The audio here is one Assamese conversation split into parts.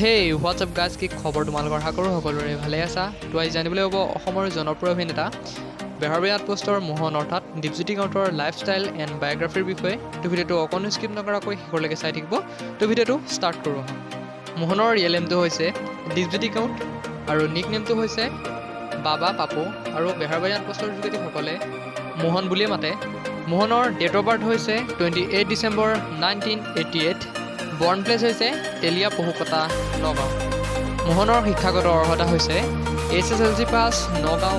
হেই হোৱাটছআপ গাইজ কি খবৰ তোমালোকৰ আশা কৰোঁ সকলোৰে ভালে আছা তো আজি জানিবলৈ হ'ব অসমৰ জনপ্ৰিয় অভিনেতা বেহাৰবাৰী আউটপোষ্টৰ মোহন অৰ্থাৎ দীপজ্যোতি কেউটৰ লাইফষ্টাইল এণ্ড বায়োগ্ৰাফিৰ বিষয়ে তো ভিডিঅ'টো অকণো স্কিপ নকৰাকৈ শেষলৈকে চাই থাকিব তো ভিডিঅ'টো ষ্টাৰ্ট কৰোঁ মোহনৰ ৰিয়েল নেমটো হৈছে দীপজ্যোতি কেউট আৰু নিক নেমটো হৈছে বাবা পাপু আৰু বেহাৰবাৰী আউটপোষ্টৰ যোগেদিসকলে মোহন বুলিয়ে মাতে মোহনৰ ডেট অফ বাৰ্থ হৈছে 28 ডিচেম্বৰ 1988 বৰ্ণ প্লেচ হৈছে তেলিয়া পহুকটা নগাঁও মোহনৰ শিক্ষাগত অৰ্হতা হৈছে SSLC পাছ নগাঁও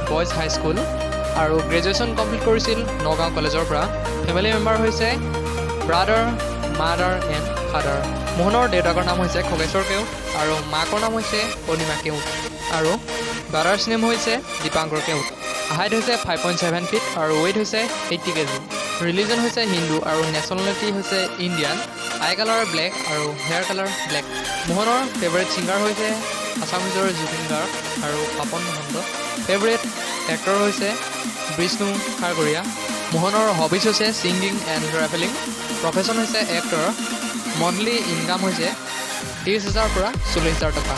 বয়জ হাই স্কুল আৰু গ্ৰেজুৱেশ্যন কমপ্লিট কৰিছিল নগাঁও কলেজৰ পৰা ফেমিলি মেম্বাৰ হৈছে ব্ৰাদাৰ মাদাৰ এণ্ড ফাদাৰ মোহনৰ দেউতাকৰ নাম হৈছে খগেশ্বৰ কেউট আৰু মাকৰ নাম হৈছে অনিমা কেউট আৰু ব্ৰাদাৰ্ছ নেম হৈছে দীপাংকৰ কেউট হাইট হৈছে 5.7 ফিট আৰু ৱেইট হৈছে 80 কেজি ৰিলিজন হৈছে হিন্দু আৰু নেশ্যনেলিটি হৈছে ইণ্ডিয়ান আই কালাৰ ব্লেক আৰু হেয়াৰ কালাৰ ব্লেক মোহনৰ ফেভাৰিট ছিংগাৰ হৈছে আছামিজৰ জুবিন গাৰ্গ আৰু পাপন মহন্ত ফেভাৰিট এক্টৰ হৈছে বিষ্ণু খাৰগৰীয়া মোহনৰ হবিজ হৈছে ছিংগিং এণ্ড ট্ৰেভেলিং প্ৰফেশ্যন হৈছে এক্টৰ মন্থলি ইনকাম হৈছে 30,000 পৰা 40,000 টকা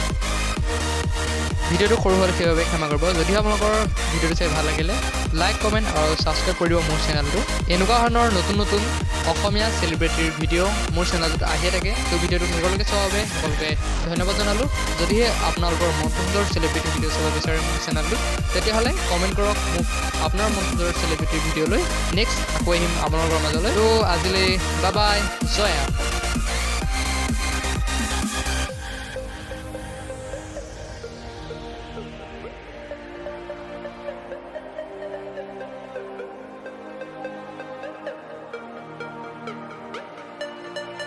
ভিডিঅ'টো সৰু হ'লে সেইবাবে ক্ষমা কৰিব যদি আপোনালোকৰ ভিডিঅ'টো চাই ভাল লাগিলে লাইক কমেণ্ট আৰু ছাবস্ক্ৰাইব কৰি দিব মোৰ চেনেলটো এনেকুৱা ধৰণৰ নতুন নতুন অসমীয়া চেলিব্ৰিটিৰ ভিডিঅ' মোৰ চেনেলটোত আহিয়ে থাকে তো ভিডিঅ'টো শেষলৈকে চোৱাৰ বাবে সকলোকে ধন্যবাদ জনালোঁ যদিহে আপোনালোকৰ মনপচন্দৰ চেলিব্ৰিটি ভিডিঅ' চাব বিচাৰে মোৰ চেনেলটোত তেতিয়াহ'লে কমেণ্ট কৰক মোক আপোনাৰ মনপচন্দৰ চেলিব্ৰিটিৰ ভিডিঅ'লৈ নেক্সট আকৌ আহিম আপোনালোকৰ মাজলৈ তো আজিলৈ বাই বাই জয়